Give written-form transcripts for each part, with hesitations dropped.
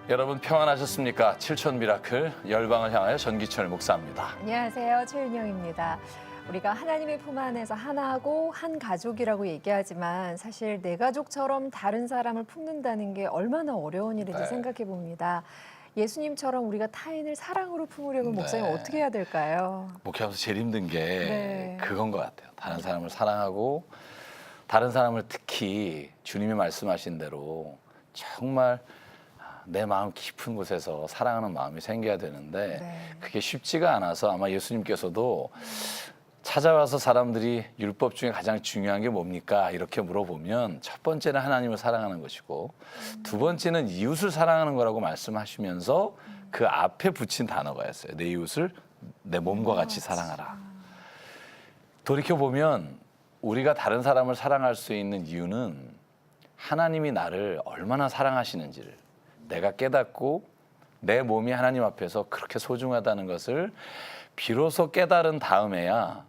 여러분 평안하셨습니까? 7천 미라클 열방을 향하여 전기철 목사입니다. 안녕하세요. 최윤영입니다. 우리가 하나님의 품 안에서 하나고 한 가족이라고 얘기하지만 사실 내 가족처럼 다른 사람을 품는다는 게 얼마나 어려운 일인지 생각해 봅니다. 예수님처럼 우리가 타인을 사랑으로 품으려면 목사님 어떻게 해야 될까요? 목회하면서 제일 힘든 게 그건 것 같아요. 다른 사람을 사랑하고 다른 사람을 특히 주님이 말씀하신 대로 정말 내 마음 깊은 곳에서 사랑하는 마음이 생겨야 되는데 그게 쉽지가 않아서 아마 예수님께서도 찾아와서 사람들이 율법 중에 가장 중요한 게 뭡니까? 이렇게 물어보면 첫 번째는 하나님을 사랑하는 것이고 두 번째는 이웃을 사랑하는 거라고 말씀하시면서 그 앞에 붙인 단어가 였어요. 내 이웃을 내 몸과 같이 사랑하라. 돌이켜보면 우리가 다른 사람을 사랑할 수 있는 이유는 하나님이 나를 얼마나 사랑하시는지를 내가 깨닫고 내 몸이 하나님 앞에서 그렇게 소중하다는 것을 비로소 깨달은 다음에야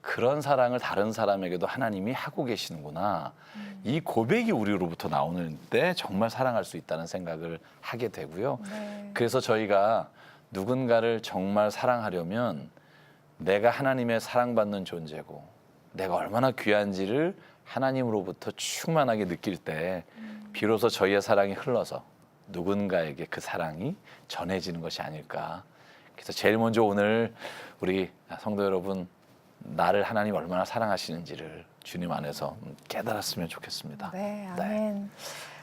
그런 사랑을 다른 사람에게도 하나님이 하고 계시는구나. 이 고백이 우리로부터 나오는 때 정말 사랑할 수 있다는 생각을 하게 되고요. 그래서 저희가 누군가를 정말 사랑하려면 내가 하나님의 사랑받는 존재고 내가 얼마나 귀한지를 하나님으로부터 충만하게 느낄 때 비로소 저희의 사랑이 흘러서 누군가에게 그 사랑이 전해지는 것이 아닐까. 그래서 제일 먼저 오늘 우리 성도 여러분 나를 하나님 얼마나 사랑하시는지를 주님 안에서 깨달았으면 좋겠습니다. 네, 아멘.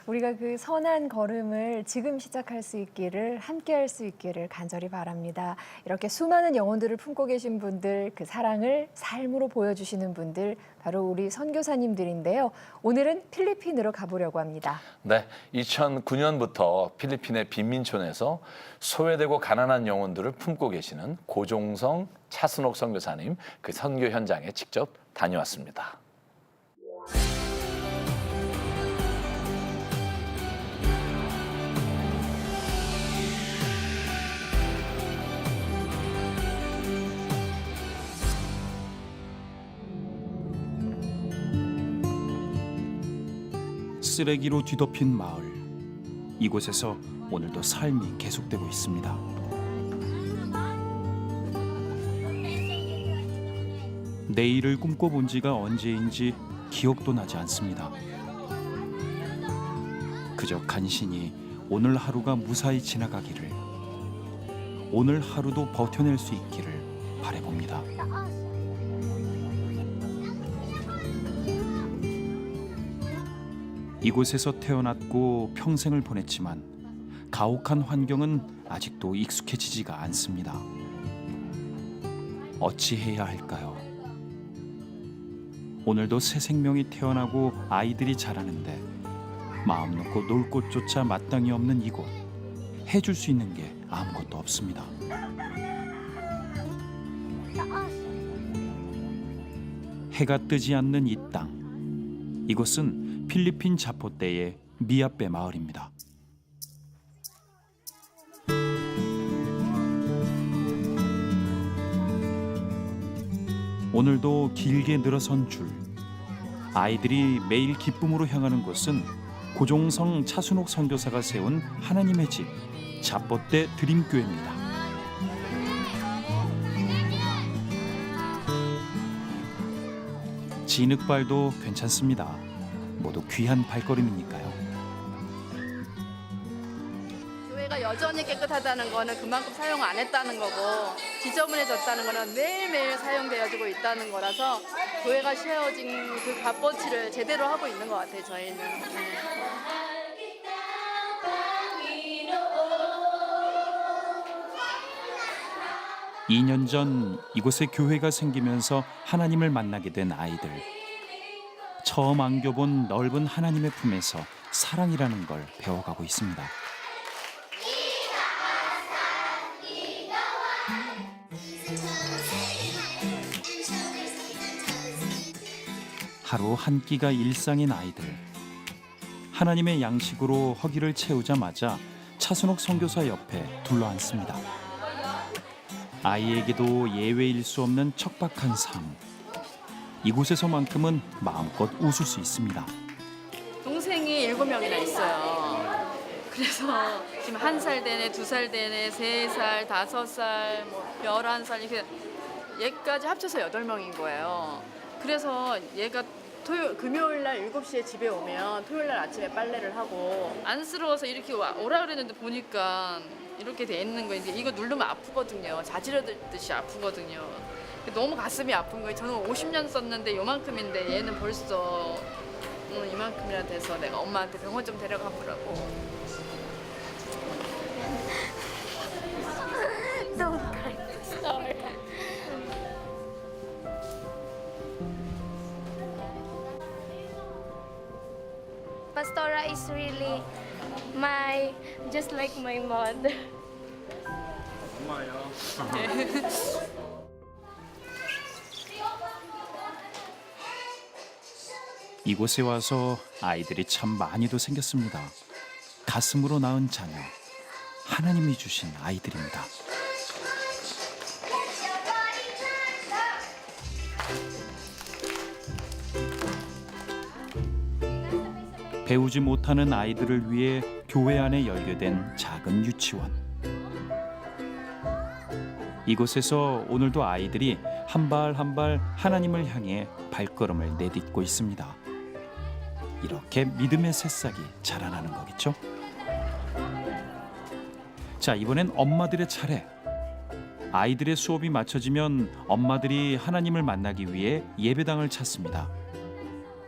우리가 그 선한 걸음을 지금 시작할 수 있기를 함께 할 수 있기를 간절히 바랍니다. 이렇게 수많은 영혼들을 품고 계신 분들, 그 사랑을 삶으로 보여주시는 분들 바로 우리 선교사님들인데요. 오늘은 필리핀으로 가보려고 합니다. 네, 2009년부터 필리핀의 빈민촌에서 소외되고 가난한 영혼들을 품고 계시는 고종성 차순옥 선교사님 그 선교 현장에 직접 다녀왔습니다. 쓰레기로 뒤덮인 마을. 이곳에서 오늘도 삶이 계속되고 있습니다. 내일을 꿈꿔본 지가 언제인지 기억도 나지 않습니다. 그저 간신히 오늘 하루가 무사히 지나가기를, 오늘 하루도 버텨낼 수 있기를 바라봅니다. 이곳에서 태어났고 평생을 보냈지만 가혹한 환경은 아직도 익숙해지지가 않습니다. 어찌해야 할까요? 오늘도 새 생명이 태어나고 아이들이 자라는데 마음 놓고 놀 곳조차 마땅히 없는 이곳. 해줄 수 있는 게 아무것도 없습니다. 해가 뜨지 않는 이 땅. 이곳은 필리핀 자포떼의 미아빼 마을입니다. 오늘도 길게 늘어선 줄. 아이들이 매일 기쁨으로 향하는 곳은 고종성 차순옥 선교사가 세운 하나님의 집 자포떼 드림교회입니다. 진흙발도 괜찮습니다. 모두 귀한 발걸음이니까요. 교회가 여전히 깨끗하다는 거는 그만큼 사용 안 했다는 거고 지저분해졌다는 거는 매일매일 사용되어지고 있다는 거라서 교회가 세워진 그 값어치를 제대로 하고 있는 것 같아요. 저희는. 2년 전 이곳에 교회가 생기면서 하나님을 만나게 된 아이들. 처음 안겨본 넓은 하나님의 품에서 사랑이라는 걸 배워가고 있습니다. 하루 한 끼가 일상인 아이들. 하나님의 양식으로 허기를 채우자마자 차순옥 선교사 옆에 둘러앉습니다. 아이에게도 예외일 수 없는 척박한 삶. 이곳에서만큼은 마음껏 웃을 수 있습니다. 동생이 7명이나 있어요. 그래서 지금 1살 되네, 2살 되네, 3살, 5살, 뭐 11살 이렇게 얘까지 합쳐서 8명인 거예요. 그래서 얘가 금요일 날 7시에 집에 오면 토요일 날 아침에 빨래를 하고 안쓰러워서 이렇게 오라 그랬는데 보니까 이렇게 돼 있는 거예요. 이거 누르면 아프거든요. 자지러듯이 아프거든요. 너무 가슴이 아픈 거예요. 저는 50년 썼는데 요만큼인데 얘는 벌써 이만큼이나 돼서 내가 엄마한테 병원 좀 데려가 보라고. Don't cry. Sorry. Pastora is really just like my mother. 이곳에 와서 아이들이 참 많이도 생겼습니다. 가슴으로 낳은 자녀, 하나님이 주신 아이들입니다. 배우지 못하는 아이들을 위해 교회 안에 열게된 작은 유치원. 이곳에서 오늘도 아이들이 한 발 한 발 하나님을 향해 발걸음을 내딛고 있습니다. 이렇게 믿음의 새싹이 자라나는 거겠죠? 자, 이번엔 엄마들의 차례. 아이들의 수업이 마쳐지면 엄마들이 하나님을 만나기 위해 예배당을 찾습니다.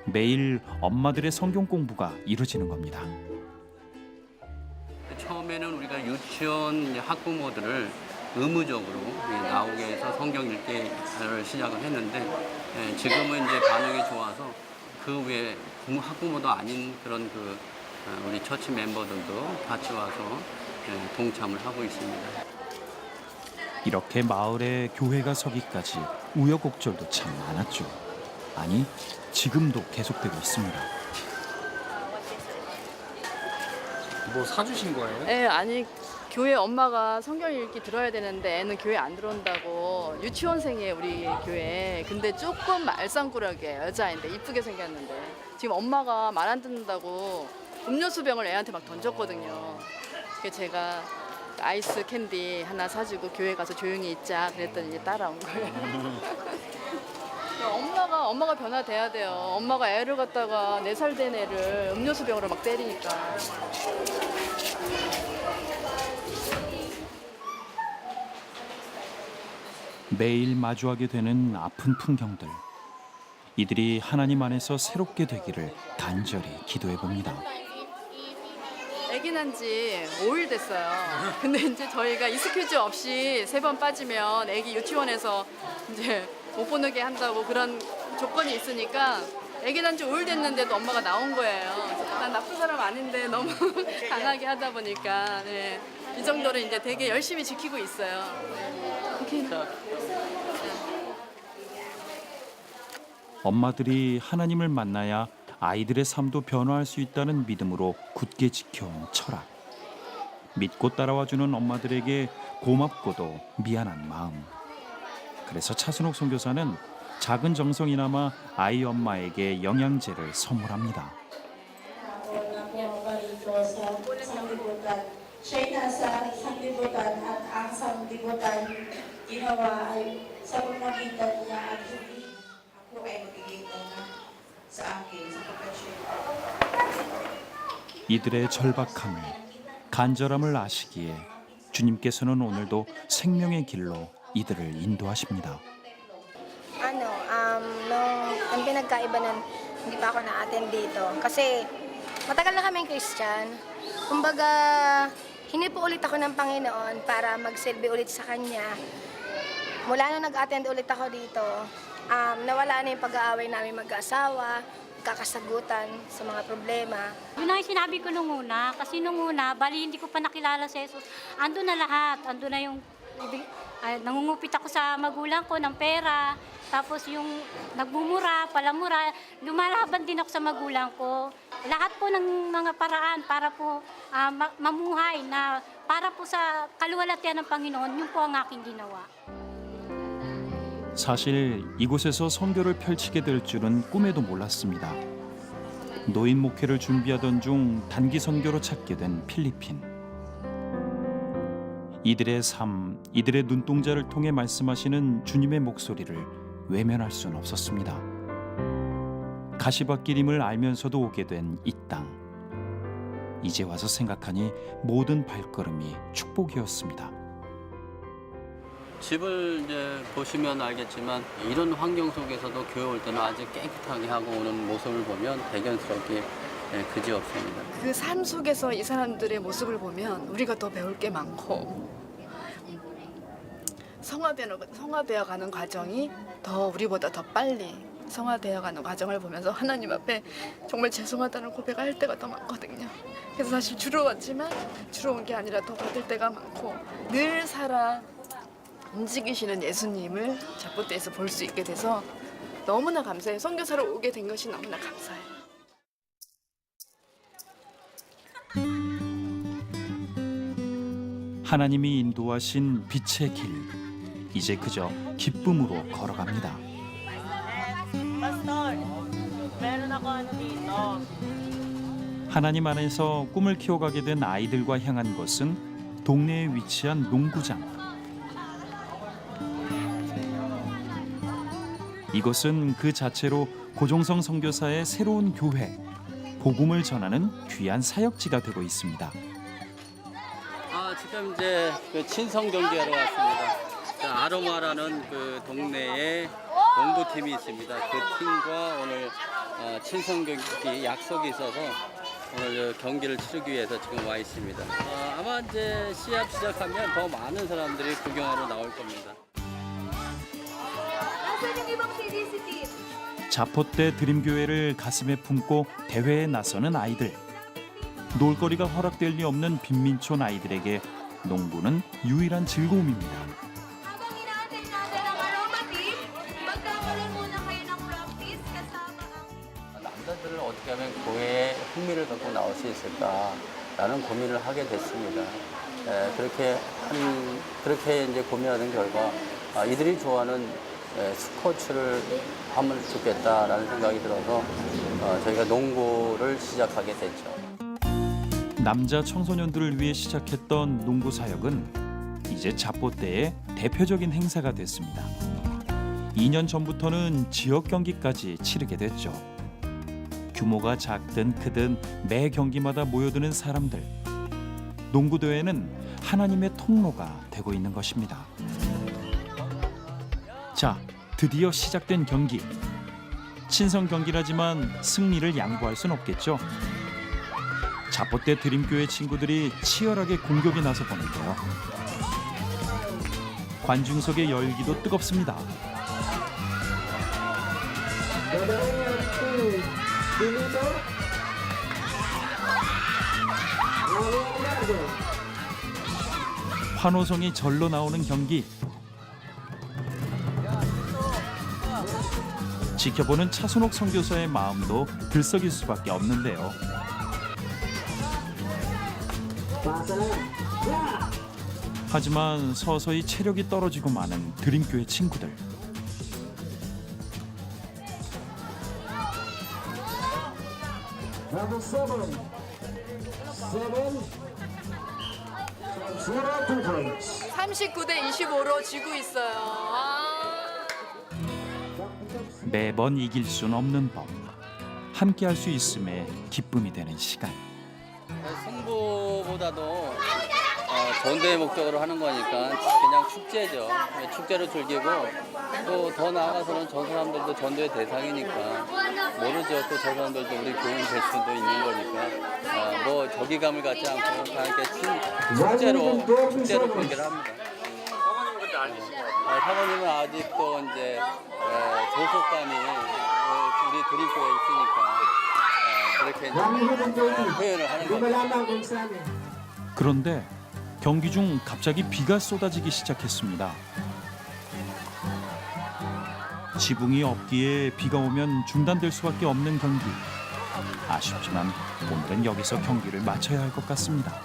매일 엄마들의 성경 공부가 이루어지는 겁니다. 처음에는 우리가 유치원 학부모들을 의무적으로 나오게 해서 성경 읽기를 시작을 했는데 지금은 이제 반응이 좋아서 그 외에 학부모도 아닌 그런 우리 처치 멤버들도 같이 와서 동참을 하고 있습니다. 이렇게 마을에 교회가 서기까지 우여곡절도 참 많았죠. 아니, 지금도 계속되고 있습니다. 뭐 사주신 거예요? 네, 아니 교회 엄마가 성경 읽기 들어야 되는데 애는 교회 안 들어온다고 유치원생이에요 우리 교회. 근데 조금 말썽꾸러기에 여자인데 이쁘게 생겼는데 지금 엄마가 말 안 듣는다고 음료수 병을 애한테 막 던졌거든요. 그래서 제가 아이스 캔디 하나 사주고 교회 가서 조용히 있자 그랬더니 이제 따라온 거예요. 엄마가 변화돼야 돼요. 엄마가 애를 갖다가 4살 된 애를 음료수 병으로 막 때리니까. 매일 마주하게 되는 아픈 풍경들. 이들이 하나님 안에서 새롭게 되기를 간절히 기도해 봅니다. 아기 난 지 5일 됐어요. 근데 이제 저희가 익스큐즈 없이 3번 빠지면 아기 유치원에서 이제 못 보내게 한다고 그런 조건이 있으니까 아기 난 지 5일 됐는데도 엄마가 나온 거예요. 난 나쁜 사람 아닌데 너무 강하게 하다 보니까 네. 이 정도를 이제 되게 열심히 지키고 있어요. 엄마들이 하나님을 만나야 아이들의 삶도 변화할 수 있다는 믿음으로 굳게 지켜온 철학. 믿고 따라와주는 엄마들에게 고맙고도 미안한 마음. 그래서 차순옥 선교사는 작은 정성이나마 아이 엄마에게 영양제를 선물합니다. Siya'y nasa isang libutan at ang sanglibutan ginawa ay sa pamagitan niya at hindi ako ay magiging na sa akin sapagkat siya. 이들의 절박함을, 간절함을 아시기에 주님께서는 오늘도 생명의 길로 이들을 인도하십니다. Ang pinagkaiba nun, hindi pa ako na-attend dito. Kasi matagal na kaming Christian. Kumbaga, hinipo ulit ako ng Panginoon para magsilbi ulit sa Kanya. Mula nung nag-attend ulit ako dito, nawala na yung pag-aaway namin mag-asawa, kakasagutan sa mga problema. Yun ang sinabi ko nung una, kasi nung una, bali hindi ko pa nakilala si Jesus. Ando na lahat, ando na yung, nangungupit ako sa magulang ko ng pera, tapos yung nagbumura, palamura, lumalaban din ako sa magulang ko. Lahat po ng mga paraan para po mamuhay na para po sa kaluwalhatian ng Panginoon, yun po ang aking ginawa. 사실 이곳에서 선교를 펼치게 될 줄은 꿈에도 몰랐습니다. 노인 목회를 준비하던 중 단기 선교로 찾게 된 필리핀. 이들의 삶, 이들의 눈동자를 통해 말씀하시는 주님의 목소리를 외면할 수는 없었습니다. 가시밭길임을 알면서도 오게 된 이 땅. 이제 와서 생각하니 모든 발걸음이 축복이었습니다. 집을 이제 보시면 알겠지만 이런 환경 속에서도 교회 올 때는 아주 깨끗하게 하고 오는 모습을 보면 대견스럽게 그지없습니다. 그 삶 속에서 이 사람들의 모습을 보면 우리가 더 배울 게 많고 성화되어 가는 과정이 더 우리보다 더 빨리 성화되어 가는 과정을 보면서 하나님 앞에 정말 죄송하다는 고백할 때가 더 많거든요. 그래서 사실 주로 왔지만 주로 온 게 아니라 더 받을 때가 많고 늘 살아 움직이시는 예수님을 잡봇대에서 볼 수 있게 돼서 너무나 감사해요. 선교사로 오게 된 것이 너무나 감사해요. 하나님이 인도하신 빛의 길, 이제 그저 기쁨으로 걸어갑니다. 하나님 안에서 꿈을 키워가게 된 아이들과 향한 것은 동네에 위치한 농구장. 이곳은 그 자체로 고종성 선교사의 새로운 교회, 복음을 전하는 귀한 사역지가 되고 있습니다. 지금 이제 그 친선 경기하러 왔습니다. 아로마라는 그 동네에 농구팀이 있습니다. 그 팀과 오늘 친선 경기 약속이 있어서 오늘 경기를 치르기 위해서 지금 와 있습니다. 아마 이제 시합 시작하면 더 많은 사람들이 구경하러 나올 겁니다. 자포대 드림교회를 가슴에 품고 대회에 나서는 아이들. 놀거리가 허락될 리 없는 빈민촌 아이들에게 농구는 유일한 즐거움입니다. 남자들은 어떻게 하면 교회에 흥미를 갖고 나올 수 있을까라는 고민을 하게 됐습니다. 그렇게 이제 고민하는 결과 이들이 좋아하는 스포츠를 하면 좋겠다라는 생각이 들어서 저희가 농구를 시작하게 됐죠. 남자 청소년들을 위해 시작했던 농구 사역은 이제 자포대의 대표적인 행사가 됐습니다. 2년 전부터는 지역 경기까지 치르게 됐죠. 규모가 작든 크든 매 경기마다 모여드는 사람들. 농구 대회는 하나님의 통로가 되고 있는 것입니다. 자, 드디어 시작된 경기. 친선 경기라지만 승리를 양보할 순 없겠죠. 자포대 드림교회 친구들이 치열하게 공격에 나서 보는데요. 관중석의 열기도 뜨겁습니다. 환호성이 절로 나오는 경기. 지켜보는 차순옥 선교사의 마음도 들썩일 수밖에 없는데요. 하지만 서서히 체력이 떨어지고 마는 드림교회 친구들. Number 7. 0-2 points. 39대 25로 지고 있어요. 매번 이길 수는 없는 법. 함께 할 수 있음에 기쁨이 되는 시간. 승부보다도 전도의 목적으로 하는 거니까 그냥 축제죠. 축제로 즐기고 또 더 나아가서는 저 사람들도 전도의 대상이니까 모르죠. 또 저 사람들도 우리 교인 될 수도 있는 거니까 뭐 저기감을 갖지 않고 다 이렇게 축제로 경기를 합니다. 사모님은 아직도 이제 조속감이 우리 드림교회에 있으니까 그렇게 표현을 하는 거죠. 그런데 경기 중 갑자기 비가 쏟아지기 시작했습니다. 지붕이 없기에 비가 오면 중단될 수밖에 없는 경기. 아쉽지만 오늘은 여기서 경기를 마쳐야 할 것 같습니다.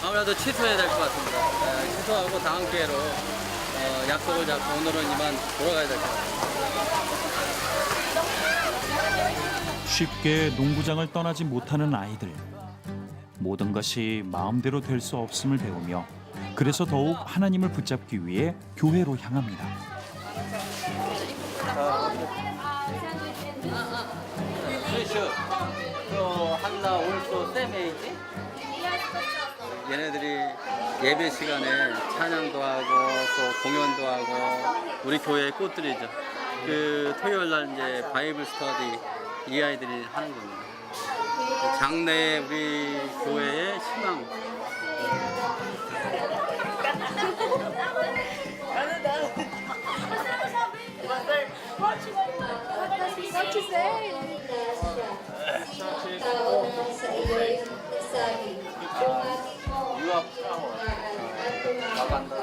오늘은 아니라도 취소해야 될 것 같습니다. 취소하고 다음 기회로 약속을 잡고 오늘은 이만 돌아가야 될 것 같습니다. 쉽게 농구장을 떠나지 못하는 아이들. 모든 것이 마음대로 될 수 없음을 배우며 그래서 더욱 하나님을 붙잡기 위해 교회로 향합니다. 한나 올소 세메이지? 얘네들이 예배 시간에 찬양도 하고 또 공연도 하고 우리 교회의 꽃들이죠. 그 토요일 날 이제 바이블 스터디 이 아이들이 하는 겁니다. 장래의 우리 교회의 희망. 유학 나간다.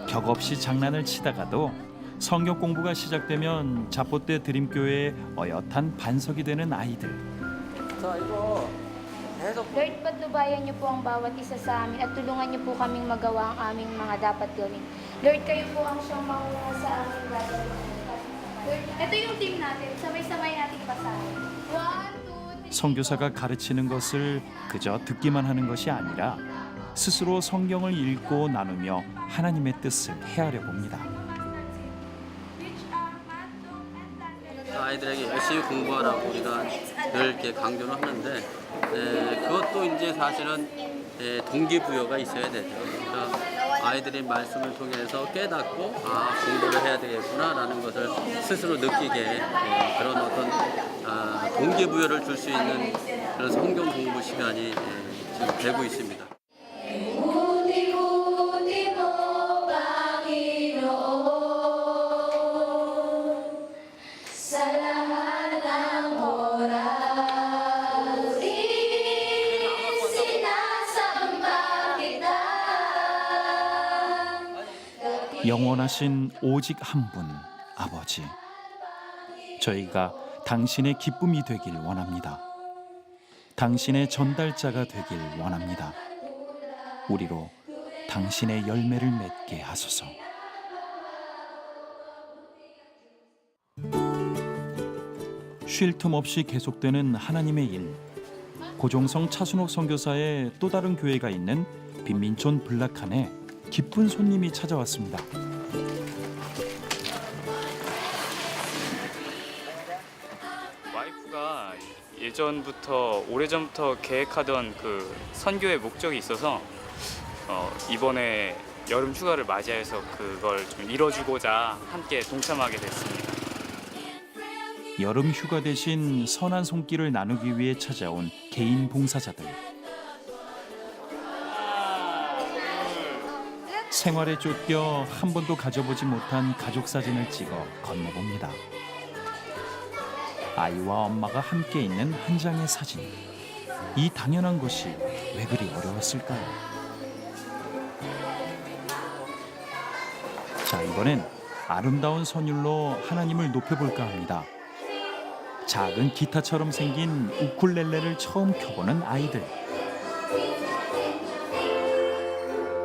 격없이 장난을 치다가도 성경 공부가 시작되면 자포때 드림교회의 어엿한 반석이 되는 아이들. 자, 이거 계속 Lord, patnubayan niyo po ang bawat isa sa amin at tulungan niyo po kaming magawa ang aming mga dapat gawin. Lord, kayo po ang siyang mauna sa aming gagawin. Lord, ito yung team natin. Sabay-sabay natin basahin. 1, 2, 3. 선교사가 가르치는 것을 그저 듣기만 하는 것이 아니라 스스로 성경을 읽고 나누며 하나님의 뜻을 헤아려 봅니다. 아이들에게 열심히 공부하라고 우리가 늘 이렇게 강조를 하는데 그것도 이제 사실은 동기부여가 있어야 되죠. 그러니까 아이들이 말씀을 통해서 깨닫고 공부를 해야 되겠구나라는 것을 스스로 느끼게 그런 어떤 동기부여를 줄 수 있는 그런 성경 공부 시간이 지금 되고 있습니다. 영원하신 오직 한 분, 아버지. 저희가 당신의 기쁨이 되길 원합니다. 당신의 전달자가 되길 원합니다. 우리로 당신의 열매를 맺게 하소서. 쉴 틈 없이 계속되는 하나님의 일. 고종성 차순옥 선교사의 또 다른 교회가 있는 빈민촌 블락한에 기쁜 손님이 찾아왔습니다. 와이프가 예전부터 오래전부터 계획하던 그 선교의 목적이 있어서 이번에 여름 휴가를 맞이해서 그걸 좀 이뤄주고자 함께 동참하게 됐습니다. 여름 휴가 대신 선한 손길을 나누기 위해 찾아온 개인 봉사자들. 생활에 쫓겨 한 번도 가져보지 못한 가족 사진을 찍어 건네봅니다. 아이와 엄마가 함께 있는 한 장의 사진. 이 당연한 것이 왜 그리 어려웠을까요? 자, 이번엔 아름다운 선율로 하나님을 높여볼까 합니다. 작은 기타처럼 생긴 우쿨렐레를 처음 켜보는 아이들.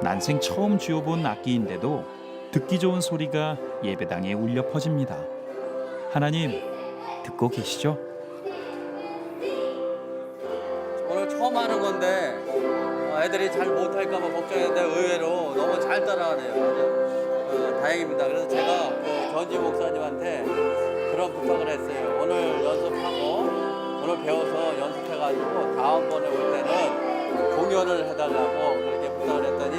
난생 처음 쥐어본 악기인데도 듣기 좋은 소리가 예배당에 울려 퍼집니다. 하나님, 듣고 계시죠? 오늘 처음 하는 건데 애들이 잘 못할까 봐 걱정했는데 의외로 너무 잘 따라하네요. 아주 다행입니다. 그래서 제가 그 전지 목사님한테 그런 부탁을 했어요. 오늘 연습하고 오늘 배워서 연습해가지고 다음번에 올 때는 공연을 해달라고 그렇게 부탁을 했더니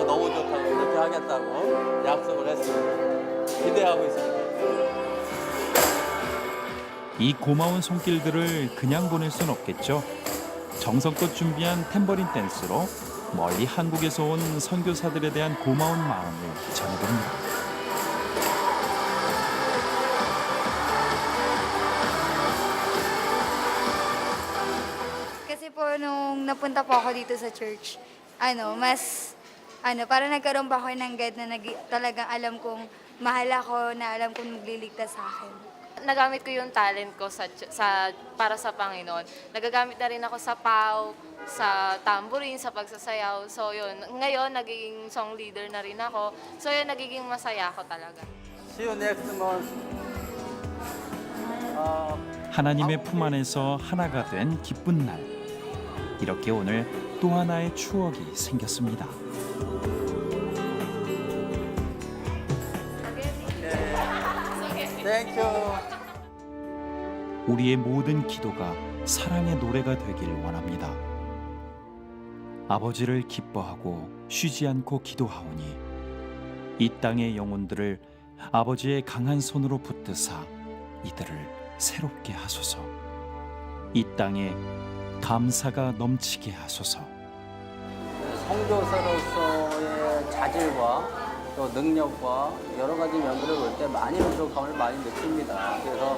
너무 좋다고 그렇게 하겠다고 약속을 했습니다. 기대하고 있습니다. 이 고마운 손길들을 그냥 보낼 순 없겠죠. 정성껏 준비한 탬버린 댄스로 멀리 한국에서 온 선교사들에 대한 고마운 마음을 전해봅니다. Kasi po nung napunta po ako dito sa church, para nagkaroon pa ako ng guide na talagang alam kong mahal ako, na alam kong magliligtas sa akin. nagamit ko yung talent ko para sa Panginoon. Nagagamit na rin ako sa PAW, sa tambourine, sa pagsasayaw. So yun, ngayon nagiging song leader na rin ako. So yun, nagiging masaya ako talaga. See you next month. 하나님의 품 안에서 하나가 된 기쁜 날. 이렇게 오늘 또 하나의 추억이 생겼습니다. Thank you. 우리의 모든 기도가 사랑의 노래가 되길 원합니다. 아버지를 기뻐하고 쉬지 않고 기도하오니 이 땅의 영혼들을 아버지의 강한 손으로 붙드사 이들을 새롭게 하소서. 이 땅에 감사가 넘치게 하소서. 선교사로서의 자질과 또 능력과 여러 가지 면들을 볼 때 많이 부족함을 많이 느낍니다. 그래서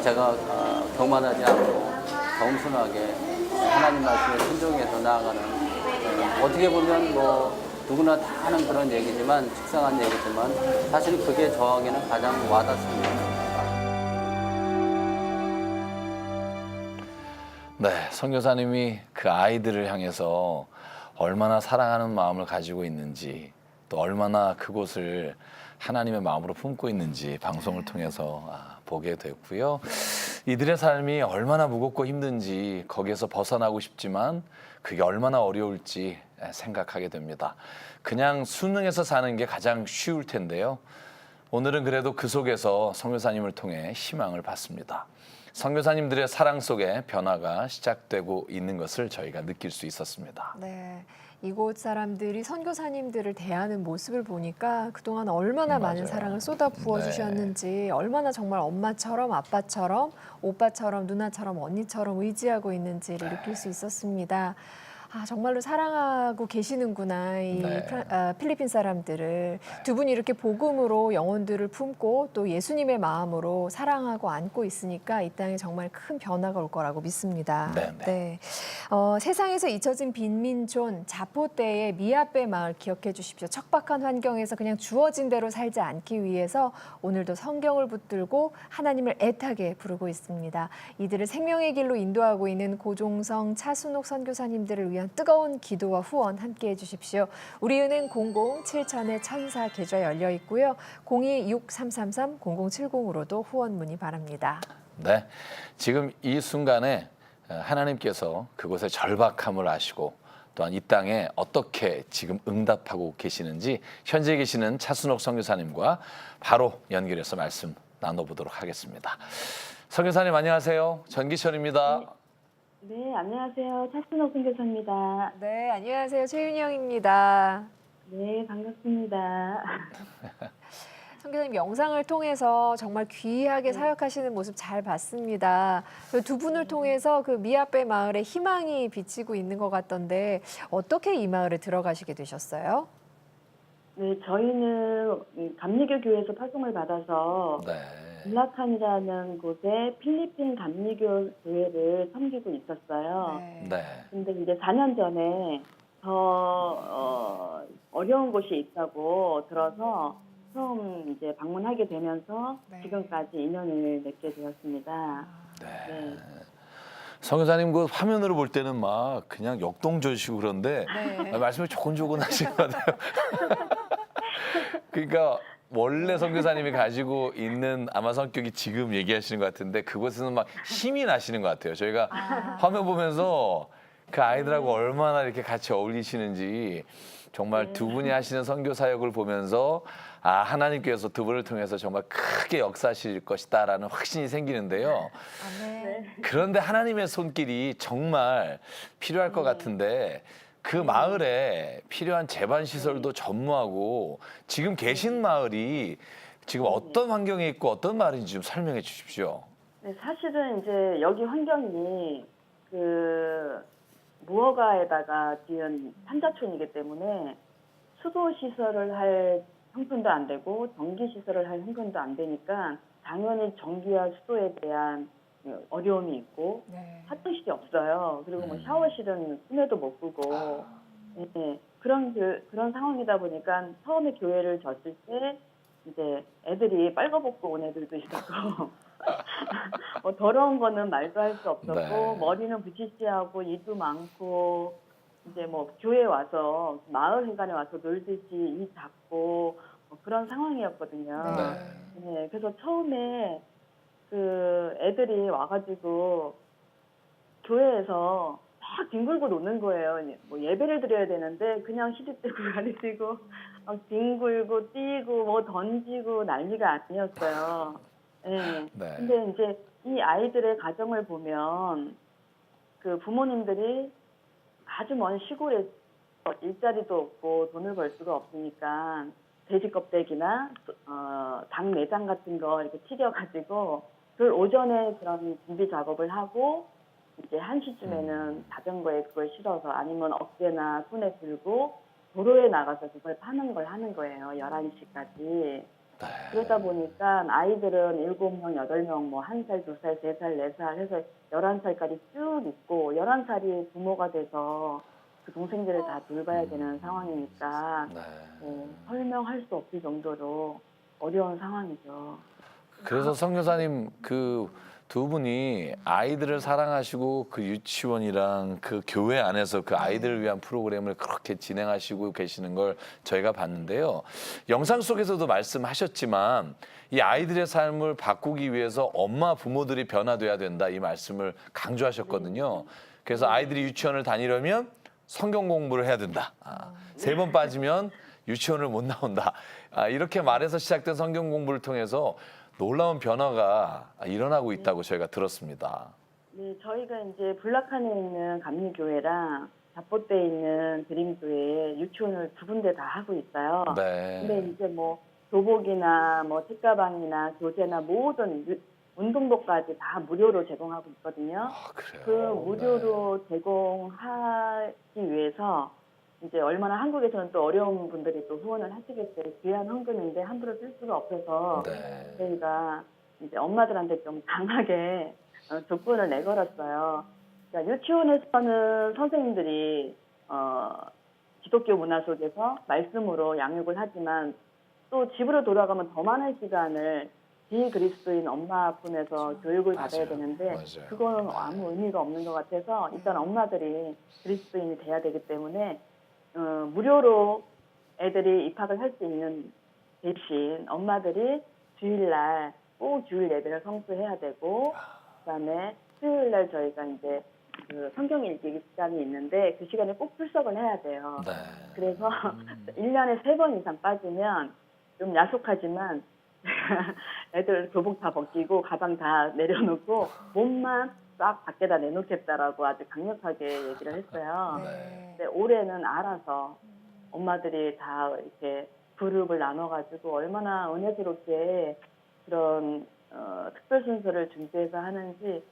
제가 교만하지 않고 겸손하게 하나님 말씀에 순종해서 나아가는, 어떻게 보면 뭐 누구나 다 하는 그런 얘기지만, 식상한 얘기지만 사실 그게 저에게는 가장 와닿습니다. 네, 선교사님이 그 아이들을 향해서 얼마나 사랑하는 마음을 가지고 있는지, 또 얼마나 그곳을 하나님의 마음으로 품고 있는지 방송을 통해서 보게 됐고요. 이들의 삶이 얼마나 무겁고 힘든지, 거기에서 벗어나고 싶지만 그게 얼마나 어려울지 생각하게 됩니다. 그냥 수능에서 사는 게 가장 쉬울 텐데요. 오늘은 그래도 그 속에서 선교사님을 통해 희망을 받습니다. 선교사님들의 사랑 속에 변화가 시작되고 있는 것을 저희가 느낄 수 있었습니다. 네. 이곳 사람들이 선교사님들을 대하는 모습을 보니까 그동안 얼마나 많은 사랑을 쏟아 부어주셨는지, 얼마나 정말 엄마처럼 아빠처럼 오빠처럼 누나처럼 언니처럼 의지하고 있는지를 느낄 수 있었습니다. 정말로 사랑하고 계시는구나, 이 필리핀 사람들을. 두 분이 이렇게 복음으로 영혼들을 품고 또 예수님의 마음으로 사랑하고 안고 있으니까 이 땅에 정말 큰 변화가 올 거라고 믿습니다. 네. 세상에서 잊혀진 빈민촌 자포떼의 미아베 마을 기억해 주십시오. 척박한 환경에서 그냥 주어진 대로 살지 않기 위해서 오늘도 성경을 붙들고 하나님을 애타게 부르고 있습니다. 이들을 생명의 길로 인도하고 있는 고종성, 차순옥 선교사님들을 위한 뜨거운 기도와 후원 함께해 주십시오. 우리은행 00-7000의 천사 계좌 열려 있고요. 026333-0070으로도 후원 문의 바랍니다. 네, 지금 이 순간에 하나님께서 그곳의 절박함을 아시고 또한 이 땅에 어떻게 지금 응답하고 계시는지 현재 계시는 차순옥 선교사님과 바로 연결해서 말씀 나눠보도록 하겠습니다. 선교사님 안녕하세요. 전기철입니다. 네, 안녕하세요. 차순옥 선교사입니다. 네, 안녕하세요. 최윤영입니다. 네, 반갑습니다. 선교사님 영상을 통해서 정말 귀하게 사역하시는 모습 잘 봤습니다. 두 분을 통해서 그 미아베 마을에 희망이 비치고 있는 것 같던데 어떻게 이 마을에 들어가시게 되셨어요? 네, 저희는 감리교 교회에서 파송을 받아서 블라칸이라는 곳에 필리핀 감리교 교회를 섬기고 있었어요. 근데 이제 4년 전에 더 어려운 곳이 있다고 들어서 처음 이제 방문하게 되면서 지금까지 인연을 맺게 되었습니다. 네. 선교사님 그 화면으로 볼 때는 막 그냥 역동적이시고 그런데 말씀이 조곤조곤 하시는 것 같아요. 그러니까 원래 선교사님이 가지고 있는 아마 성격이 지금 얘기하시는 것 같은데 그곳에서는 막 힘이 나시는 것 같아요. 저희가 화면 보면서 그 아이들하고 얼마나 이렇게 같이 어울리시는지 정말 두 분이 하시는 선교 사역을 보면서 하나님께서 두 분을 통해서 정말 크게 역사하실 것이다라는 확신이 생기는데요. 그런데 하나님의 손길이 정말 필요할 것 같은데 그 마을에 필요한 재반 시설도 전무하고 지금 계신 마을이 지금 어떤 환경에 있고 어떤 마을인지 좀 설명해 주십시오. 네, 사실은 이제 여기 환경이 그 무허가에다가 지은 산자촌이기 때문에 수도 시설을 할 형편도 안 되고 전기 시설을 할 형편도 안 되니까 당연히 전기와 수도에 대한 어려움이 있고 화장실이 없어요. 그리고 뭐 샤워실은 꿈에도 못 꾸고 그런 상황이다 보니까 처음에 교회를 졌을 때 이제 애들이 빨가벗고 온 애들도 있었고 뭐 더러운 거는 말도 할 수 없었고 네. 머리는 부시시하고 일도 많고 이제 뭐 교회 와서 마을 회관에 와서 놀듯이 이 작고 뭐 그런 상황이었거든요. 네. 네, 그래서 처음에 그 애들이 와가지고 교회에서 막 뒹굴고 노는 거예요. 뭐 예배를 드려야 되는데 그냥 시집들고 가리치고 막 뒹굴고 뛰고 뭐 던지고 난리가 아니었어요. 네. 네. 근데 이제 이 아이들의 가정을 보면 그 부모님들이 아주 먼 시골에 일자리도 없고 돈을 벌 수가 없으니까 돼지 껍데기나 닭 내장 같은 거 이렇게 튀겨가지고 그 오전에 그런 준비 작업을 하고 이제 1시쯤에는 자전거에 그걸 실어서 아니면 어깨나 손에 들고 도로에 나가서 그걸 파는 걸 하는 거예요. 11시까지. 그러다 보니까 아이들은 7명, 8명, 뭐 1살, 2살, 3살, 4살 해서 11살까지 쭉 있고 11살이 부모가 돼서 그 동생들을 다 돌봐야 되는 상황이니까 설명할 수 없을 정도로 어려운 상황이죠. 그래서 선교사님 그 두 분이 아이들을 사랑하시고 그 유치원이랑 그 교회 안에서 그 아이들을 위한 프로그램을 그렇게 진행하시고 계시는 걸 저희가 봤는데요. 영상 속에서도 말씀하셨지만 이 아이들의 삶을 바꾸기 위해서 엄마 부모들이 변화돼야 된다 이 말씀을 강조하셨거든요. 그래서 아이들이 유치원을 다니려면 성경 공부를 해야 된다. 3번 빠지면 유치원을 못 나온다. 이렇게 말해서 시작된 성경 공부를 통해서 놀라운 변화가 일어나고 있다고 저희가 들었습니다. 네, 저희가 이제 불락한에 있는 감리교회랑 잡보대에 있는 드림교회에 유치원을 2군데 다 하고 있어요. 네. 근데 이제 뭐 교복이나 뭐 책가방이나 교재나 모든 운동복까지 다 무료로 제공하고 있거든요. 그래요? 그 무료로 제공하기 위해서 이제 얼마나 한국에서는 또 어려운 분들이 또 후원을 하시겠어요. 귀한 헌금인데 함부로 쓸 수가 없어서 네. 저희가 이제 엄마들한테 좀 강하게 조건을 내걸었어요. 그러니까 유치원에서는 선생님들이 기독교 문화 속에서 말씀으로 양육을 하지만 또 집으로 돌아가면 더 많은 시간을 비그리스도인 엄마 품에서 교육을 받아야 되는데 그거는 아무 의미가 없는 것 같아서 일단 엄마들이 그리스도인이 돼야 되기 때문에 무료로 애들이 입학을 할 수 있는 대신 엄마들이 주일날 꼭 주일 예배를 성수해야 되고 그다음에 수요일날 저희가 이제 그 성경 읽기 시간이 있는데 그 시간에 꼭 출석을 해야 돼요. 네. 그래서 1년에 3번 이상 빠지면 좀 야속하지만 애들 교복 다 벗기고 가방 다 내려놓고 몸만 싹 밖에다 내놓겠다라고 아주 강력하게 얘기를 했어요. 근데 올해는 알아서 엄마들이 다 이렇게 그룹을 나눠가지고 얼마나 은혜스럽게 그런 특별 순서를 준비해서 하는지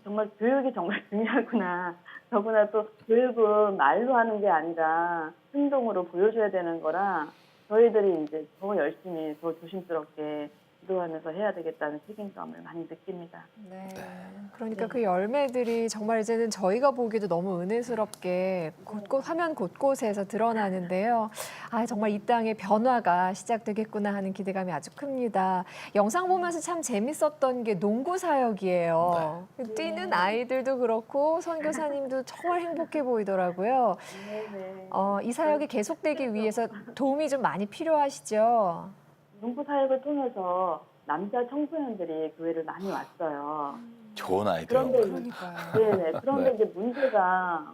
정말 교육이 정말 중요하구나. 더구나 또 교육은 말로 하는 게 아니라 행동으로 보여줘야 되는 거라 저희들이 이제 더 열심히 더 조심스럽게 기도하면서 해야 되겠다는 책임감을 많이 느낍니다. 네. 그러니까 그 열매들이 정말 이제는 저희가 보기에도 너무 은혜스럽게 곳곳 화면 곳곳에서 드러나는데요. 아, 정말 이 땅의 변화가 시작되겠구나 하는 기대감이 아주 큽니다. 영상 보면서 참 재밌었던 게 농구 사역이에요. 뛰는 아이들도 그렇고 선교사님도 정말 행복해 보이더라고요. 이 사역이 계속되기 위해서 도움이 좀 많이 필요하시죠? 농구 사역을 통해서 남자 청소년들이 교회를 많이 왔어요. 좋은 아이디어. 그런데 이제 문제가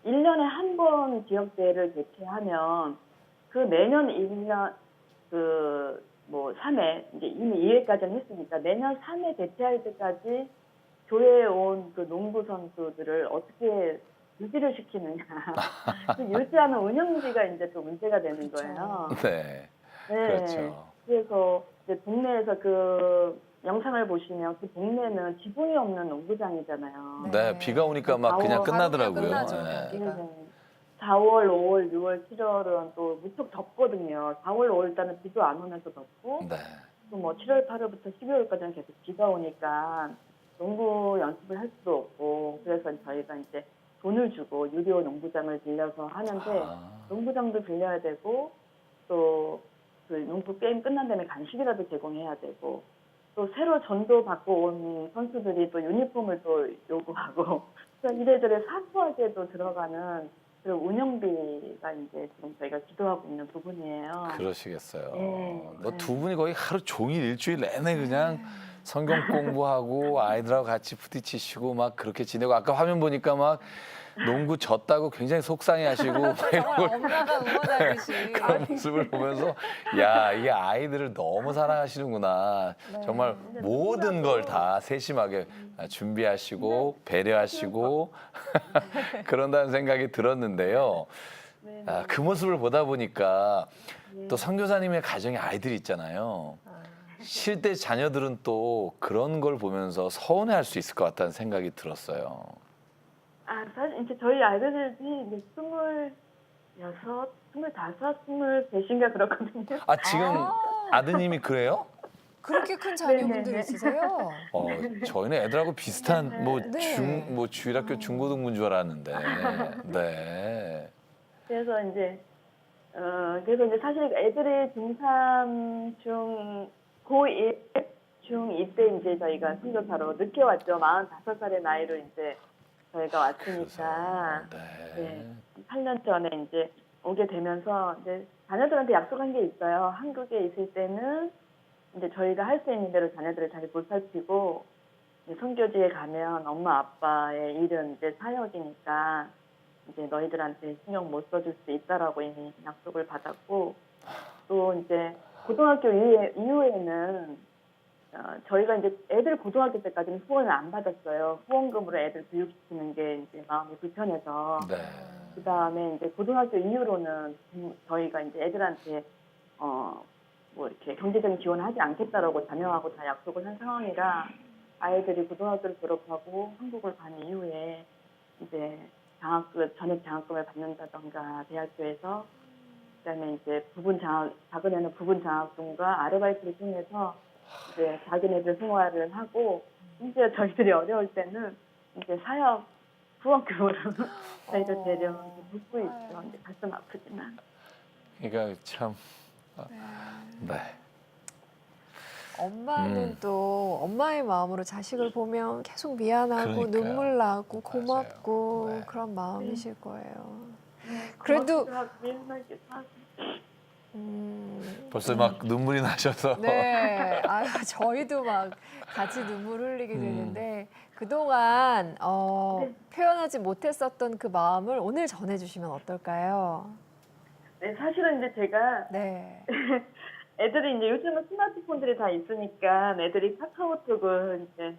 1년에 한 번 지역대회를 개최하면 그 매년 1년 뭐 3회 이제 이미 2회까지는 했으니까 매년 3회 개최할 때까지 교회에 온 그 농구 선수들을 어떻게 유지를 시키느냐. 그 유지하는 운영비가 이제 또 문제가 되는 거예요. 네. 그렇죠. 그래서 이제 동네에서 그 영상을 보시면 그 동네는 지붕이 없는 농구장이잖아요. 네, 비가 오니까 막 그냥 끝나더라고요. 네. 4월, 5월, 6월, 7월은 또 무척 덥거든요. 4월, 5월 달은 비도 안 오면서 덥고 네. 또 뭐 7월, 8월부터 12월까지는 계속 비가 오니까 농구 연습을 할 수도 없고 그래서 저희가 이제 돈을 주고 유료 농구장을 빌려서 하는데 농구장도 빌려야 되고 또 그 농구 게임 끝난 다음에 간식이라도 제공해야 되고 또 새로 전도 받고 온 선수들이 또 유니폼을 또 요구하고 그래서 이래저래 사소하게도 들어가는 그런 운영비가 이제 지금 저희가 기도하고 있는 부분이에요. 그러시겠어요. 네. 뭐 두 분이 거의 하루 종일 일주일 내내 그냥 성경 공부하고 아이들하고 같이 부딪히시고 막 그렇게 지내고 아까 화면 보니까 막 농구 졌다고 굉장히 속상해하시고 막 이런 걸 엄마가 응원하듯이. 그런 모습을 보면서 야 이게 아이들을 너무 사랑하시는구나. 정말 모든 걸 다 세심하게 준비하시고 배려하시고 그런다는 생각이 들었는데요. 그 모습을 보다 보니까 또 선교사님의 가정에 아이들이 있잖아요. 쉴 때 자녀들은 또 그런 걸 보면서 서운해할 수 있을 것 같다는 생각이 들었어요. 사실 이제 저희 아이들이 이제 26, 25, 23인가 그렇거든요. 아 지금 아드님이 그래요? 그렇게 큰 자녀분들이 네네네. 있으세요? 저희는 애들하고 비슷한 네. 주일학교 중고등부인 줄 알았는데. 네. 그래서 이제 사실 애들이 중3, 고1, 중2 때 이제 저희가 선교사로 늦게 왔죠. 45살의 나이로 이제 저희가 왔으니까. 네. 8년 전에 이제 오게 되면서 이제 자녀들한테 약속한 게 있어요. 한국에 있을 때는 이제 저희가 할 수 있는 대로 자녀들을 잘 보살피고 이제 선교지에 가면 엄마 아빠의 일은 이제 사역이니까 이제 너희들한테 신경 못 써줄 수 있다라고 이미 약속을 받았고 또 이제 고등학교 이후에는 저희가 이제 애들 고등학교 때까지는 후원을 안 받았어요. 후원금으로 애들 교육시키는 게 이제 마음이 불편해서. 네. 그 다음에 이제 고등학교 이후로는 저희가 이제 애들한테 뭐 이렇게 경제적인 지원하지 않겠다라고 자녀하고 다 약속을 한 상황이라 아이들이 고등학교를 졸업하고 한국을 간 이후에 이제 전액 장학금을 받는다던가 대학교에서 그다음에 이제 작은 애는 부분 장학금과 아르바이트를 통해서 이제 자기네들 생활을 하고 이제 저희들이 어려울 때는 이제 사역 후원금으로 저희들 데려 묻고 있죠. 이제 가슴 아프지만. 그러니까 참. 네. 엄마는 또 엄마의 마음으로 자식을 보면 계속 미안하고 그러니까요. 눈물 나고 맞아요. 고맙고 네. 그런 마음이실 거예요. 그래도 그래도 미안하기도 하고. 벌써 막 눈물이 나셔서. 네, 저희도 막 같이 눈물 흘리게 되는데 그동안 표현하지 못했었던 그 마음을 오늘 전해주시면 어떨까요? 네, 사실은 이제 제가 네. 애들이 이제 요즘은 스마트폰들이 다 있으니까 애들이 카카오톡을 이제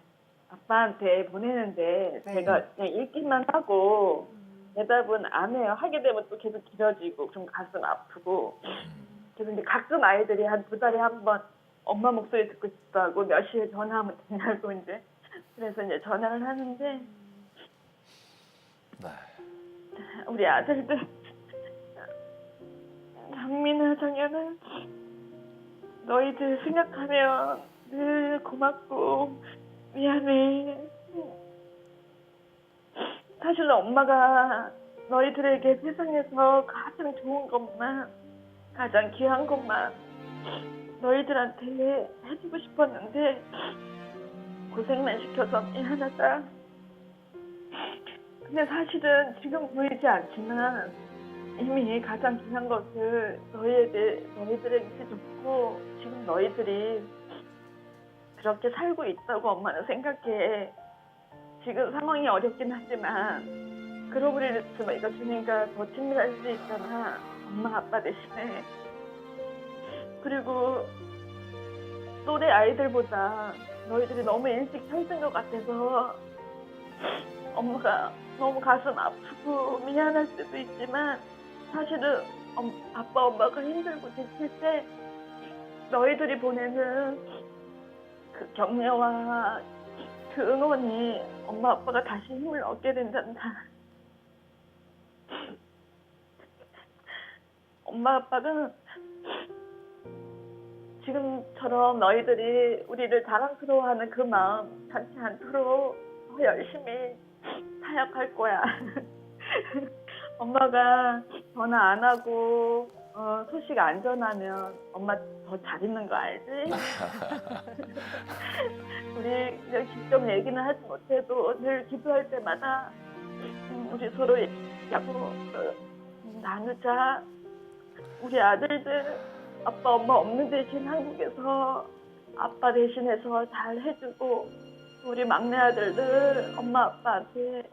아빠한테 보내는데 네. 제가 그냥 읽기만 하고 대답은 안 해요. 하게 되면 또 계속 길어지고 좀 가슴 아프고 그래서 이제 가끔 아이들이 한 2달에 한 번 엄마 목소리 듣고 싶다고 몇 시에 전화하면 되냐고 이제 그래서 이제 전화를 하는데 네. 우리 아들들 장민아 정연아 너희들 생각하면 늘 고맙고 미안해. 사실 엄마가 너희들에게 세상에서 가장 좋은 것만 가장 귀한 것만 너희들한테 해주고 싶었는데 고생만 시켜서 미안하다. 근데 사실은 지금 보이지 않지만 이미 가장 귀한 것을 너희들에게 줬고 지금 너희들이 그렇게 살고 있다고 엄마는 생각해. 지금 상황이 어렵긴 하지만 그러고 있으니까 주님과 더 친밀할 수 있잖아. 엄마 아빠 대신에. 그리고 또래 아이들보다 너희들이 너무 일찍 철든 것 같아서 엄마가 너무 가슴 아프고 미안할 수도 있지만 사실은 아빠 엄마가 힘들고 지칠 때 너희들이 보내는 그 격려와 그 응원이 엄마 아빠가 다시 힘을 얻게 된단다. 엄마 아빠는 지금처럼 너희들이 우리를 자랑스러워하는 그 마음 참지 않도록 더 열심히 사역할 거야. 엄마가 전화 안 하고 소식 안 전하면 엄마 더 잘 있는 거 알지? 우리 그냥 직접 얘기는 하지 못해도 늘 기도할 때마다 우리 서로 얘기하고 나누자. 우리 아들들 아빠 엄마 없는 대신 한국에서 아빠 대신해서 잘 해주고 우리 막내 아들들 엄마 아빠한테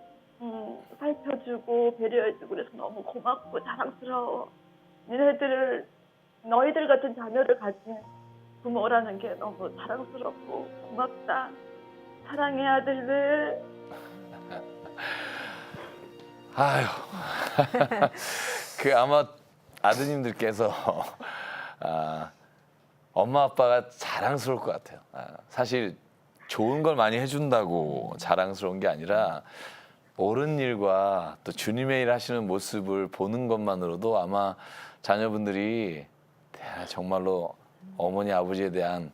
살펴주고 배려해주고 그래서 너무 고맙고 자랑스러워. 너희들 같은 자녀를 가진 부모라는 게 너무 자랑스럽고 고맙다. 사랑해 아들들. 아유, 그 아마 아드님들께서 엄마 아빠가 자랑스러울 것 같아요. 사실 좋은 걸 많이 해준다고 자랑스러운 게 아니라 옳은 일과 또 주님의 일 하시는 모습을 보는 것만으로도 아마 자녀분들이 정말로 어머니 아버지에 대한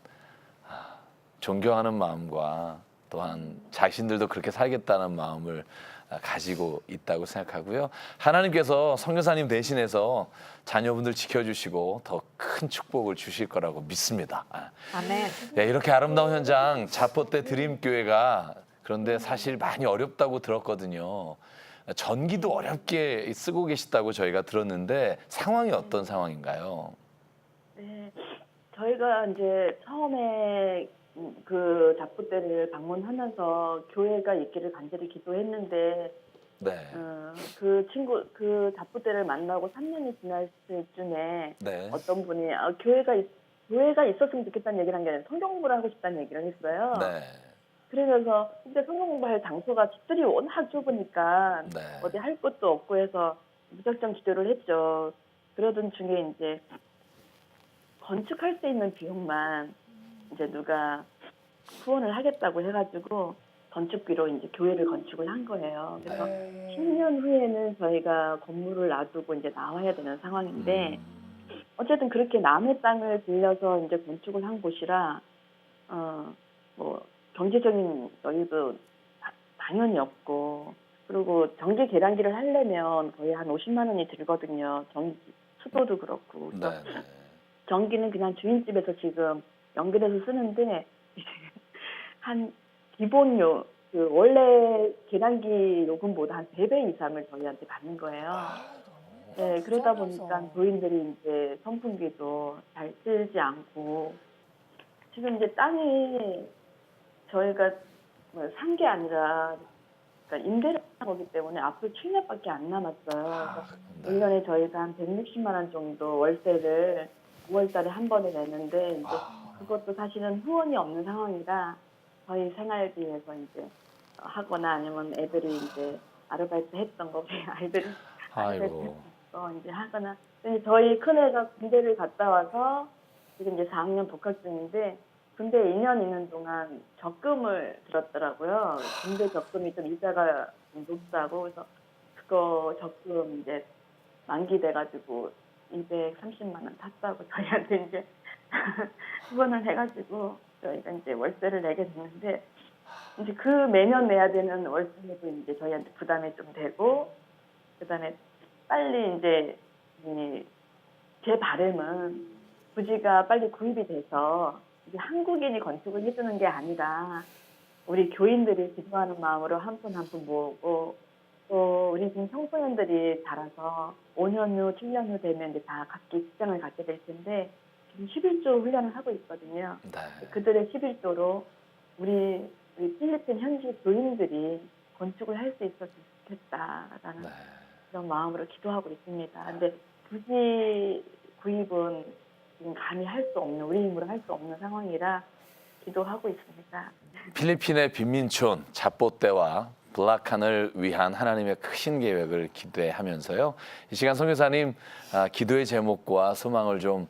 존경하는 마음과 또한 자신들도 그렇게 살겠다는 마음을 가지고 있다고 생각하고요. 하나님께서 선교사님 대신해서 자녀분들 지켜주시고 더 큰 축복을 주실 거라고 믿습니다. 아멘. 네, 이렇게 아름다운 현장 자포떼 드림교회가 그런데 사실 많이 어렵다고 들었거든요. 전기도 어렵게 쓰고 계시다고 저희가 들었는데 상황이 어떤 상황인가요? 네, 저희가 이제 처음에 그 자포떼를 방문하면서 교회가 있기를 간절히 기도했는데 네. 그 자포떼를 만나고 3년이 지났을 쯤에 네. 어떤 분이 교회가 있었으면 좋겠다는 얘기를 한 게 아니라 성경 공부를 하고 싶다는 얘기를 했어요. 네. 그러면서 근데 성경 공부할 장소가 집들이 워낙 좁으니까 네. 어디 할 것도 없고 해서 무작정 기도를 했죠. 그러던 중에 이제 건축할 수 있는 비용만 이제 누가 후원을 하겠다고 해가지고 건축비로 이제 교회를 건축을 한 거예요. 그래서 10년 후에는 저희가 건물을 놔두고 이제 나와야 되는 상황인데 어쨌든 그렇게 남의 땅을 빌려서 이제 건축을 한 곳이라 뭐 경제적인 여유도 당연히 없고 그리고 전기 계량기를 하려면 거의 한 50만 원이 들거든요. 수도도 그렇고. 네. 전기는 그냥 주인집에서 지금 연결해서 쓰는데 한 기본료 원래 계량기 요금보다 한 3배 이상을 저희한테 받는 거예요. 네, 그러다 보니까 교인들이 이제 선풍기도 잘 쓰지 않고 지금 이제 땅이 저희가 산 게 아니라 그러니까 임대를 한 거기 때문에 앞으로 7년밖에 안 남았어요. 그래서 1년에 저희가 한 160만 원 정도 월세를 9월 달에 한 번에 내는데 이제 그것도 사실은 후원이 없는 상황이라 저희 생활비에서 이제 하거나 아니면 애들이 이제 아르바이트 했던 거 아이들이 아이고. 이제 하거나 저희 큰애가 군대를 갔다 와서 지금 이제 4학년 복학 중인데 군대 2년 있는 동안 적금을 들었더라고요. 군대 적금이 좀 이자가 좀 높다고 그래서 그거 적금 이제 만기돼가지고 230만 원 탔다고 저희한테 이제 후원을 해가지고 저희가 이제 월세를 내게 됐는데 이제 그 매년 내야 되는 월세도 이제 저희한테 부담이 좀 되고 그다음에 빨리 이제 제 바람은 부지가 빨리 구입이 돼서 이제 한국인이 건축을 해주는 게 아니라 우리 교인들이 기도하는 마음으로 한 푼 한 푼 모으고 또 우리 지금 청소년들이 자라서 5년 후, 7년 후 되면 이제 다 각기 직장을 갖게 될 텐데 지금 11조 훈련을 하고 있거든요. 네. 그들의 11조로 우리 필리핀 현지 교인들이 건축을 할 수 있었으면 좋겠다라는 그런 마음으로 기도하고 있습니다. 근데 부지 구입은 지금 감히 할 수 없는 우리 힘으로 할 수 없는 상황이라 기도하고 있습니다. 필리핀의 빈민촌 자포떼와 블라칸을 위한 하나님의 크신 계획을 기대하면서요. 이 시간 선교사님 기도의 제목과 소망을 좀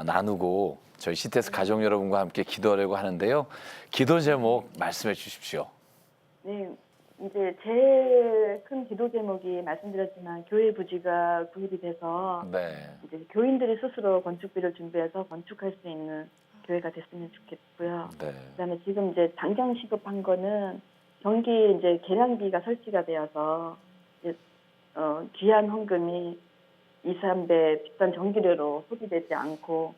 나누고 저희 CTS 가족 여러분과 함께 기도하려고 하는데요. 기도 제목 말씀해 주십시오. 네, 이제 제일 큰 기도 제목이 말씀드렸지만 교회 부지가 구입이 돼서 네. 이제 교인들이 스스로 건축비를 준비해서 건축할 수 있는 교회가 됐으면 좋겠고요. 네. 그다음에 지금 이제 당장 시급한 거는 전기 이제 계량기가 설치가 되어서 이제 귀한 헌금이 2, 3배 비싼 전기료로 소비되지 않고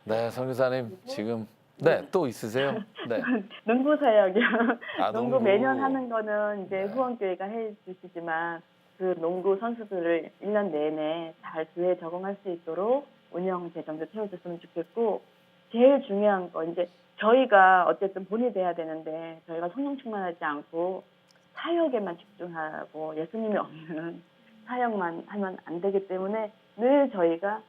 네, 선교사님 지금 네, 또 있으세요? 네. 농구 사역이요. 아, 농구 농구. 매년 하는 거는 이제 네. 후원교회가 해주시지만 그 농구 선수들을 1년 내내 잘 교회에 적응할 수 있도록 운영 재정도 채워줬으면 좋겠고 제일 중요한 거 이제 저희가 어쨌든 본이 돼야 되는데 저희가 성령 충만하지 않고 사역에만 집중하고 예수님이 없는 사역만 하면 안 되기 때문에 늘 저희가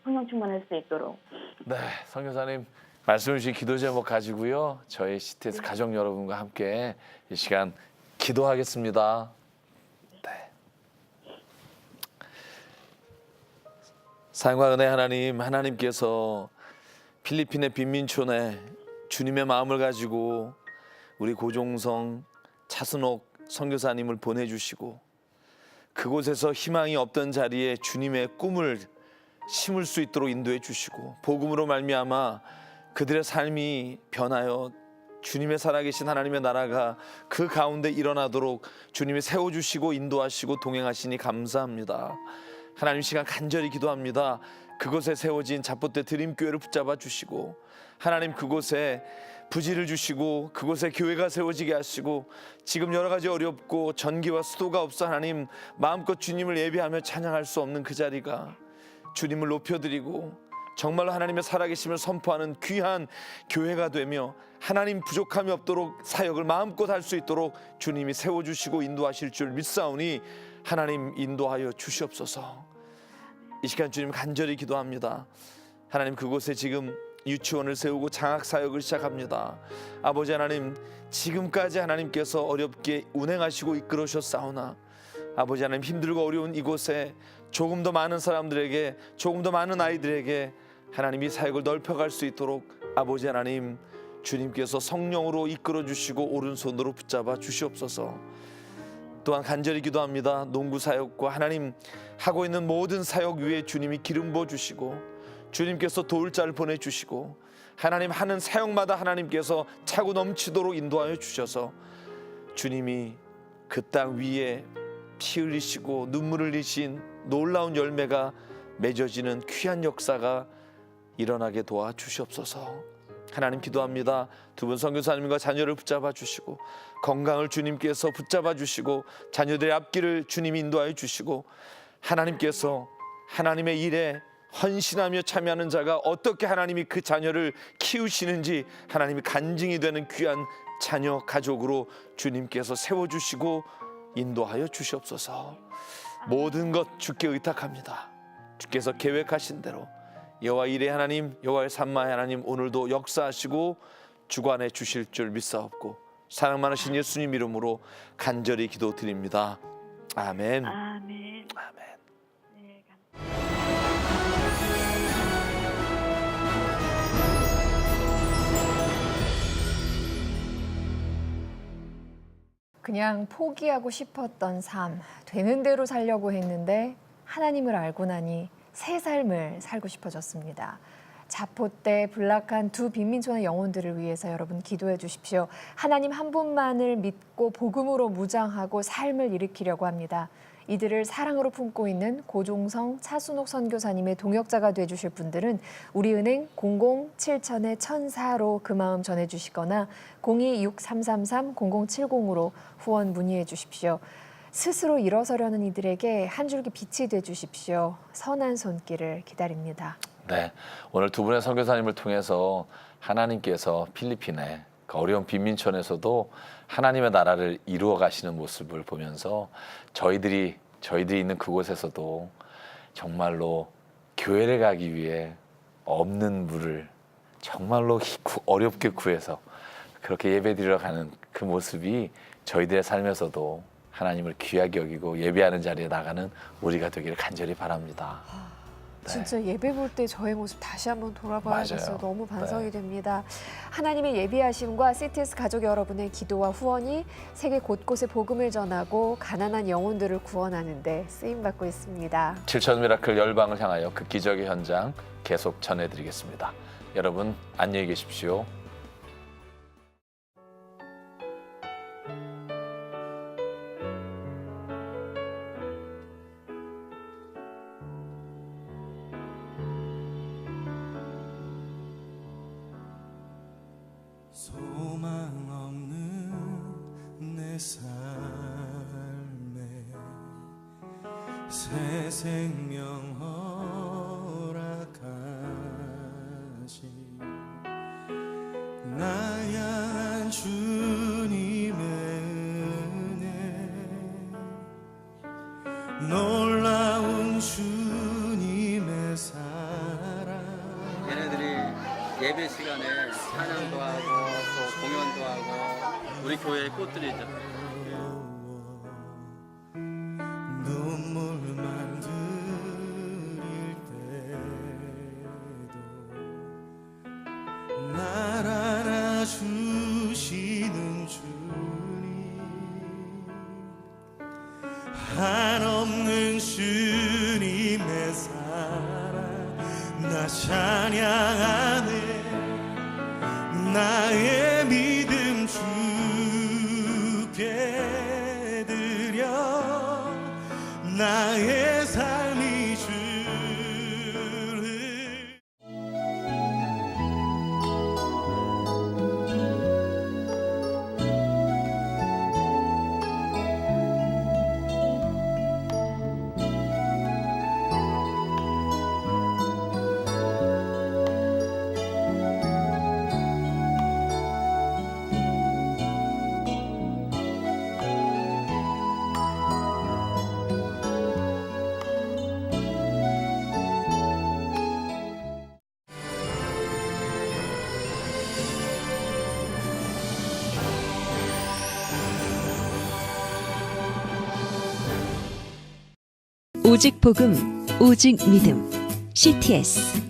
성령 충만할 수 있도록 네, 선교사님 말씀 주신 기도 제목 가지고요. 저희 CTS 가족 여러분과 함께 이 시간 기도하겠습니다. 네. 사랑과 은혜 하나님, 하나님께서 필리핀의 빈민촌에 주님의 마음을 가지고 우리 고종성 차순옥 선교사님을 보내주시고 그곳에서 희망이 없던 자리에 주님의 꿈을 심을 수 있도록 인도해 주시고 복음으로 말미암아 그들의 삶이 변하여 주님의 살아계신 하나님의 나라가 그 가운데 일어나도록 주님이 세워주시고 인도하시고 동행하시니 감사합니다. 하나님 시간 간절히 기도합니다. 그곳에 세워진 잡봇대 드림교회를 붙잡아 주시고 하나님 그곳에 부지를 주시고 그곳에 교회가 세워지게 하시고 지금 여러 가지 어렵고 전기와 수도가 없어 하나님 마음껏 주님을 예배하며 찬양할 수 없는 그 자리가 주님을 높여드리고 정말로 하나님의 살아계심을 선포하는 귀한 교회가 되며 하나님 부족함이 없도록 사역을 마음껏 할 수 있도록 주님이 세워주시고 인도하실 줄 믿사오니 하나님 인도하여 주시옵소서. 이 시간 주님 간절히 기도합니다. 하나님 그곳에 지금 유치원을 세우고 장학사역을 시작합니다. 아버지 하나님 지금까지 하나님께서 어렵게 운행하시고 이끌으셨사오나 아버지 하나님 힘들고 어려운 이곳에 조금 더 많은 사람들에게 조금 더 많은 아이들에게 하나님 이 사역을 넓혀갈 수 있도록 아버지 하나님 주님께서 성령으로 이끌어 주시고 오른손으로 붙잡아 주시옵소서. 또한 간절히 기도합니다. 농구 사역과 하나님 하고 있는 모든 사역 위에 주님이 기름 부어 주시고 주님께서 도울 자를 보내주시고 하나님 하는 사역마다 하나님께서 차고 넘치도록 인도하여 주셔서 주님이 그 땅 위에 피 흘리시고 눈물 흘리신 놀라운 열매가 맺어지는 귀한 역사가 일어나게 도와 주시옵소서. 하나님 기도합니다. 두 분 선교사님과 자녀를 붙잡아 주시고 건강을 주님께서 붙잡아 주시고 자녀들의 앞길을 주님이 인도하여 주시고 하나님께서 하나님의 일에 헌신하며 참여하는 자가 어떻게 하나님이 그 자녀를 키우시는지 하나님이 간증이 되는 귀한 자녀 가족으로 주님께서 세워주시고 인도하여 주시옵소서. 모든 것 주께 의탁합니다. 주께서 계획하신 대로 여호와 일의 하나님 여호와의 산마의 하나님 오늘도 역사하시고 주관해 주실 줄 믿사옵고 사랑 많으신 예수님 이름으로 간절히 기도드립니다. 아멘. 아멘. 아멘. 네, 그냥 포기하고 싶었던 삶, 되는 대로 살려고 했는데 하나님을 알고 나니 새 삶을 살고 싶어졌습니다. 자포때 불락한 두 빈민촌의 영혼들을 위해서 여러분 기도해 주십시오. 하나님 한 분만을 믿고 복음으로 무장하고 삶을 일으키려고 합니다. 이들을 사랑으로 품고 있는 고종성 차순옥 선교사님의 동역자가 되주실 분들은 우리은행 00-7000-1004로 그 마음 전해주시거나 026333-0070으로 후원 문의해 주십시오. 스스로 일어서려는 이들에게 한 줄기 빛이 돼 주십시오. 선한 손길을 기다립니다. 네, 오늘 두 분의 선교사님을 통해서 하나님께서 필리핀의 그 어려운 빈민촌에서도 하나님의 나라를 이루어 가시는 모습을 보면서 저희들이 있는 그곳에서도 정말로 교회를 가기 위해 없는 물을 정말로 어렵게 구해서 그렇게 예배드리러 가는 그 모습이 저희들의 삶에서도 하나님을 귀하게 여기고 예배하는 자리에 나가는 우리가 되기를 간절히 바랍니다. 네. 진짜 예배 볼 때 저의 모습 다시 한번 돌아봐야겠어요. 맞아요. 너무 반성이 네. 됩니다. 하나님의 예비하심과 CTS 가족 여러분의 기도와 후원이 세계 곳곳에 복음을 전하고 가난한 영혼들을 구원하는 데 쓰임받고 있습니다. 7천 미라클 열방을 향하여 그 기적의 현장 계속 전해드리겠습니다. 여러분 안녕히 계십시오. 소망 없는 내 삶에 새 생명 허락하시 나야 한 주님의 은혜 놀라운 주님의 사랑. 얘네들이 예배 시간에 찬양도 하고 또 공연도 하고 우리 교회의 꽃들이죠. 눈물만 들일 때도 날 안아주시는 주님 한없는 주님의 사랑 나 찬양하네 나의 믿음 주께 드려 나의 삶이 주를 오직 복음, 오직 믿음. CTS